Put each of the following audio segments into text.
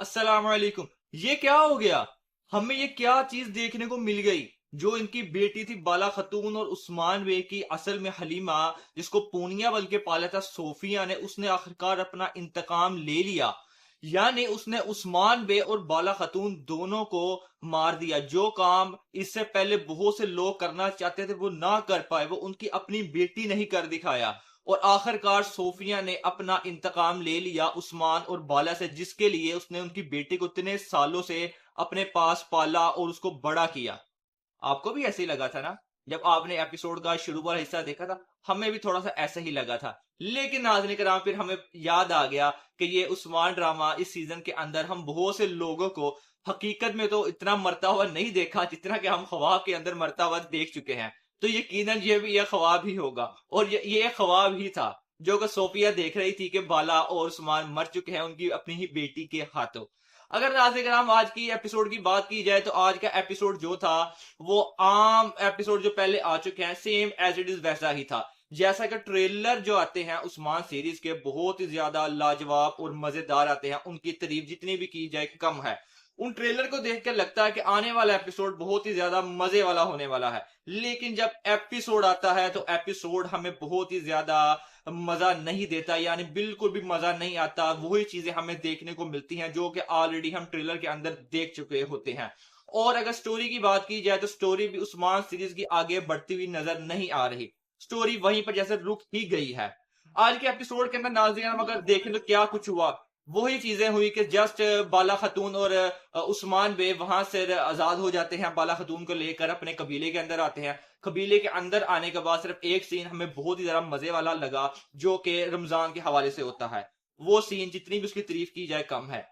अस्सलाम वालेकुम। ये क्या हो गया? हमें ये क्या चीज देखने को मिल गई? जो इनकी बेटी थी बाला खतून और उस्मान बे की असल में हलीमा, जिसको पूनिया बल के पाला था सोफिया ने, उसने आखिरकार अपना इंतकाम ले लिया। यानी उसने उस्मान बे और बाला खतून दोनों को मार दिया। जो काम इससे पहले बहुत से लोग करना चाहते थे वो ना कर पाए, वो उनकी अपनी बेटी नहीं कर दिखाया। और आखिरकार सोफिया ने अपना इंतकाम ले लिया उस्मान और बाला से, जिसके लिए उसने उनकी बेटी को इतने सालों से अपने पास पाला और उसको बड़ा किया। आपको भी ऐसे ही लगा था ना? जब आपने एपिसोड का शुरू वाला हिस्सा देखा था, हमें भी थोड़ा सा ऐसा ही लगा था। लेकिन नाज़रीन कराम, फिर हमें याद आ गया कि ये उस्मान ड्रामा इस सीजन के अंदर हम बहुत से लोगों को हकीकत में तो इतना मरता हुआ नहीं देखा जितना कि हम ख्वाब के अंदर मरता हुआ देख चुके हैं। तो यकीनन ये भी एक ख्वाब ही होगा, और ये एक ख्वाब ही था जो कि सोफिया देख रही थी कि बाला और उस्मान मर चुके हैं उनकी अपनी ही बेटी के हाथों। अगर नाज़रीन हम आज की एपिसोड की बात की जाए तो आज का एपिसोड जो था वो आम एपिसोड जो पहले आ चुके हैं सेम एज इट इज वैसा ही था। जैसा कि ट्रेलर जो आते हैं उस्मान सीरीज के बहुत ही ज्यादा लाजवाब और मजेदार आते हैं, उनकी तारीफ जितनी भी की जाए कम है। उन ट्रेलर को देख कर लगता है कि आने वाला एपिसोड बहुत ही ज्यादा मजे वाला होने वाला है। लेकिन जब एपिसोड आता है तो एपिसोड हमें बहुत ही ज्यादा मजा नहीं देता, यानी बिल्कुल भी मजा नहीं आता। वही चीजें हमें देखने को मिलती हैं जो कि ऑलरेडी हम ट्रेलर के अंदर देख चुके होते हैं। और अगर स्टोरी की बात की जाए तो स्टोरी भी उस्मान सीरीज की आगे बढ़ती हुई नजर नहीं आ रही। स्टोरी वहीं पर जैसे रुक ही गई है। आज के एपिसोड के अंदर नाज़रीन हम अगर देखें तो क्या कुछ हुआ, वही चीजें हुई कि जस्ट बाला खतून और उस्मान बे वहां से आजाद हो जाते हैं। बाला खतून को लेकर अपने कबीले के अंदर आते हैं। कबीले के अंदर आने के बाद सिर्फ एक सीन हमें बहुत ही ज्यादा मजे वाला लगा, जो कि रमजान के हवाले से होता है। वो सीन जितनी भी उसकी तारीफ की जाए कम है।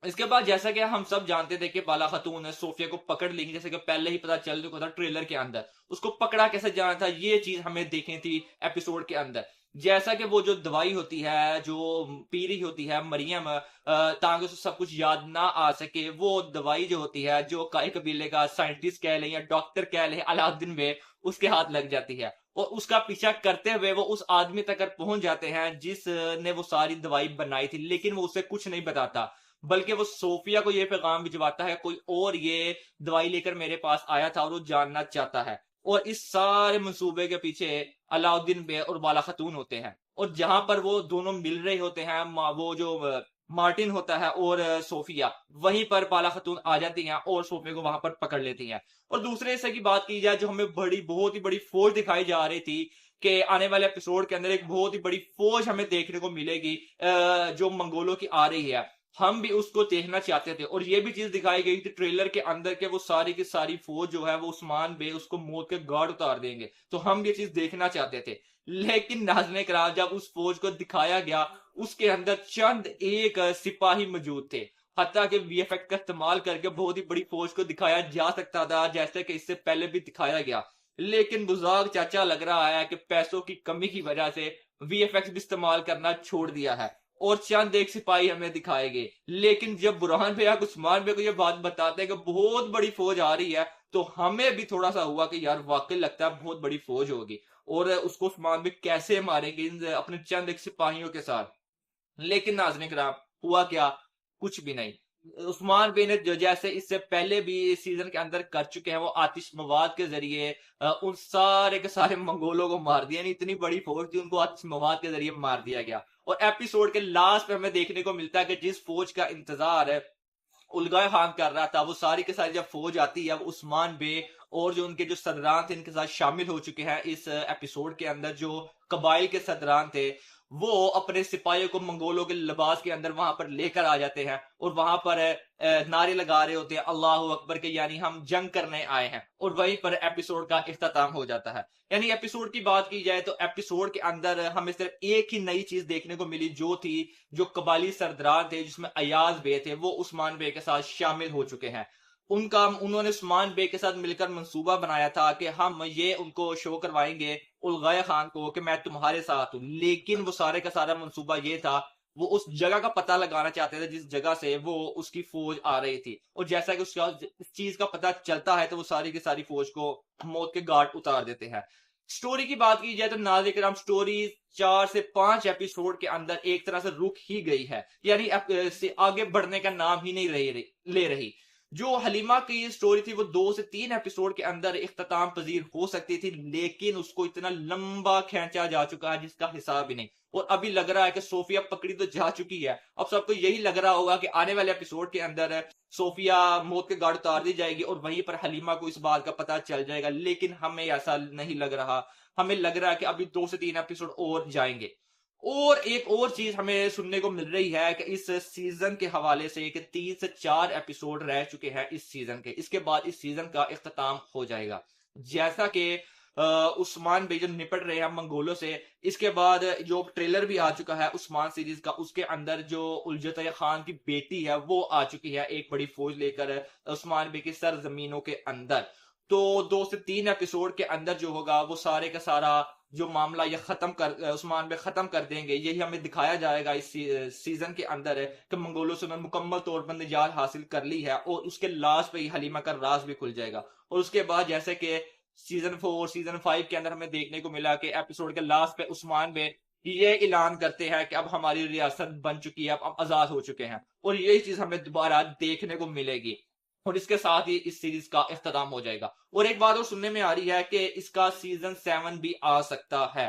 इसके बाद जैसा कि हम सब जानते थे कि बाला खातून ने सोफिया को पकड़ ली, जैसे कि पहले ही पता चल चुका था ट्रेलर के अंदर। उसको पकड़ा कैसे जाना था ये चीज हमें देखनी थी एपिसोड के अंदर। जैसा कि वो जो दवाई होती है जो पी रही होती है मरियम, ताकि उसे सब कुछ याद ना आ सके, वो दवाई जो होती है जो काई कबीले का साइंटिस्ट कह ले या डॉक्टर कह ले अलाउद्दीन वे, उसके हाथ लग जाती है। और उसका पीछा करते हुए वो उस आदमी तक पहुंच जाते हैं जिसने वो सारी दवाई बनाई थी, लेकिन वो उसे कुछ नहीं बताता। बल्कि वो सोफिया को ये पैगाम भिजवाता है कोई और ये दवाई लेकर मेरे पास आया था और वो जानना चाहता है। और इस सारे मंसूबे के पीछे अलाउद्दीन बे और बाला खतून होते हैं। और जहां पर वो दोनों मिल रहे होते हैं, वो जो मार्टिन होता है और सोफिया, वहीं पर बाला खतून आ जाती हैं और सोफिया को वहां पर पकड़ लेती हैं। और दूसरे हिस्से की बात की जाए जो हमें बहुत ही बड़ी फौज दिखाई जा रही थी कि आने वाले एपिसोड के अंदर एक बहुत ही बड़ी फौज हमें देखने को मिलेगी जो मंगोलों की आ रही है। हम भी उसको देखना चाहते थे और ये भी चीज दिखाई गई थी ट्रेलर के अंदर के वो सारी की सारी फौज जो है वो उस्मान बे उसको मौत के घाट उतार देंगे, तो हम ये चीज देखना चाहते थे। लेकिन नाज़रीन कराम, जब उस फौज को दिखाया गया उसके अंदर चंद एक सिपाही मौजूद थे। हत्या के वीएफएक्स का इस्तेमाल करके बहुत ही बड़ी फौज को दिखाया जा सकता था जैसे कि इससे पहले भी दिखाया गया। लेकिन बुजुर्ग चाचा लग रहा है कि पैसों की कमी की वजह से वीएफएक्स भी इस्तेमाल करना छोड़ दिया है और चंद एक सिपाही हमें दिखाएंगे। लेकिन जब बुरहान भैया उस्मान भैया को ये बात बताते हैं कि बहुत बड़ी फौज आ रही है, तो हमें भी थोड़ा सा हुआ कि यार वाकई लगता है बहुत बड़ी फौज होगी। और उसको उस्मान भी कैसे मारेंगे अपने चंद एक सिपाहियों के साथ। लेकिन नाज़रीन कराम, हुआ क्या? कुछ भी नहीं। उस्मान बिन जो जैसे इससे पहले भी इस सीजन के अंदर कर चुके हैं, वो आतिश मवाद के जरिए उन सारे के सारे मंगोलों को मार दिया। नहीं इतनी बड़ी फौज थी, उनको आतिश मवाद के जरिए मार दिया गया। और एपिसोड के लास्ट में हमें देखने को मिलता है कि जिस फौज का इंतजार है उलगाय खान कर रहा था, वो सारी के सारी जब फौज आती है वो उस्मान बे और जो उनके जो सदरान थे इनके साथ शामिल हो चुके हैं। इस एपिसोड के अंदर जो कबाइल के सदरान थे वो अपने सिपाहियों को मंगोलों के लिबास के अंदर वहां पर लेकर आ जाते हैं और वहां पर नारे लगा रहे होते हैं अल्लाह अकबर के, यानी हम जंग करने आए हैं। और वहीं पर एपिसोड का इख्तिताम हो जाता है। यानी एपिसोड की बात की जाए तो एपिसोड के अंदर हमें सिर्फ एक ही नई चीज देखने को मिली, जो थी जो कबाली सरदार थे जिसमें अयाज बे थे, वो उस्मान बे के साथ शामिल हो चुके हैं। उन्होंने उस्मान बे के साथ मिलकर मंसूबा बनाया था कि हम ये उनको शो करवाएंगे उलगाया खान को कि मैं तुम्हारे साथ हूं। लेकिन वो सारे का सारा मंसूबा ये था, वो उस जगह का पता लगाना चाहते थे जिस जगह से वो उसकी फौज आ रही थी। और जैसा कि उसका इस चीज का पता चलता है तो वो सारी की सारी फौज को मौत के घाट उतार देते हैं। स्टोरी की बात की जाए तो नाज़िर करम स्टोरी 4 से 5 एपिसोड के अंदर एक तरह से रुक ही गई है, यानी से आगे बढ़ने का नाम ही नहीं ले रही। जो हलीमा की स्टोरी थी वो 2 से 3 एपिसोड के अंदर इख्तिताम पजीर हो सकती थी, लेकिन उसको इतना लंबा खींचा जा चुका है जिसका हिसाब ही नहीं। और अभी लग रहा है कि सोफिया पकड़ी तो जा चुकी है, अब सबको यही लग रहा होगा कि आने वाले एपिसोड के अंदर सोफिया मौत के घाट उतार दी जाएगी और वहीं पर हलीमा को इस बात का पता चल जाएगा, लेकिन हमें ऐसा नहीं लग रहा। हमें लग रहा है कि अभी 2 से 3 एपिसोड और जाएंगे। और एक और चीज हमें सुनने को मिल रही है कि इस सीजन के हवाले से कि 3 से 4 एपिसोड रह चुके हैं इस सीजन के, इसके बाद इस सीजन का इख्तिताम हो जाएगा। जैसा कि उस्मान भाई जो निपट रहे हैं मंगोलों से, इसके बाद जो ट्रेलर भी आ चुका है उस्मान सीरीज का, उसके अंदर जो उलझत खान की बेटी है वो आ चुकी है एक बड़ी फौज लेकर उस्मान भाई की सर जमीनों के अंदर। तो 2 से 3 एपिसोड के अंदर जो होगा वो सारे का सारा जो मामला ये खत्म कर उस्मान पे खत्म कर देंगे, यही हमें दिखाया जाएगा इस सीजन के अंदर है कि मंगोलों से उन्होंने मुकम्मल तौर पर निजात हासिल कर ली है और उसके लास्ट पे ही हलीमा का राज भी खुल जाएगा। और उसके बाद जैसे कि सीजन 4 सीजन 5 के अंदर हमें देखने को मिला कि एपिसोड के लास्ट पे उस्मान पे ये ऐलान करते हैं कि अब हमारी रियासत बन चुकी है, अब हम आजाद हो चुके हैं, और यही चीज हमें दोबारा देखने को मिलेगी। और इसके साथ ही इस सीरीज का इख्तिताम हो जाएगा। और एक बात और सुनने में आ रही है कि इसका सीजन 7 भी आ सकता है,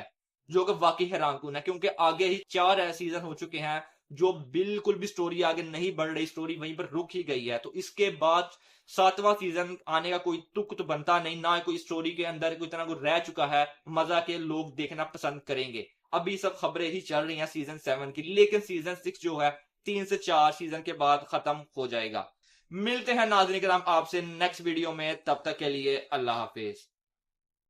जो कि वाकई हैरानकुन है, क्योंकि आगे ही 4 सीजन हो चुके हैं जो बिल्कुल भी स्टोरी आगे नहीं बढ़ रही, स्टोरी वहीं पर रुक ही गई है। तो इसके बाद 7वां सीजन आने का कोई तुक तो बनता नहीं, ना कोई स्टोरी के अंदर कोई इतना कुछ रह चुका है मजा के लोग देखना पसंद करेंगे। अभी सब खबरें ही चल रही हैं सीजन 7 की, लेकिन सीजन 6 जो है 3 से 4 सीजन के बाद खत्म हो जाएगा। मिलते हैं नाज़रीन किराम आपसे नेक्स्ट वीडियो में, तब तक के लिए अल्लाह हाफिज।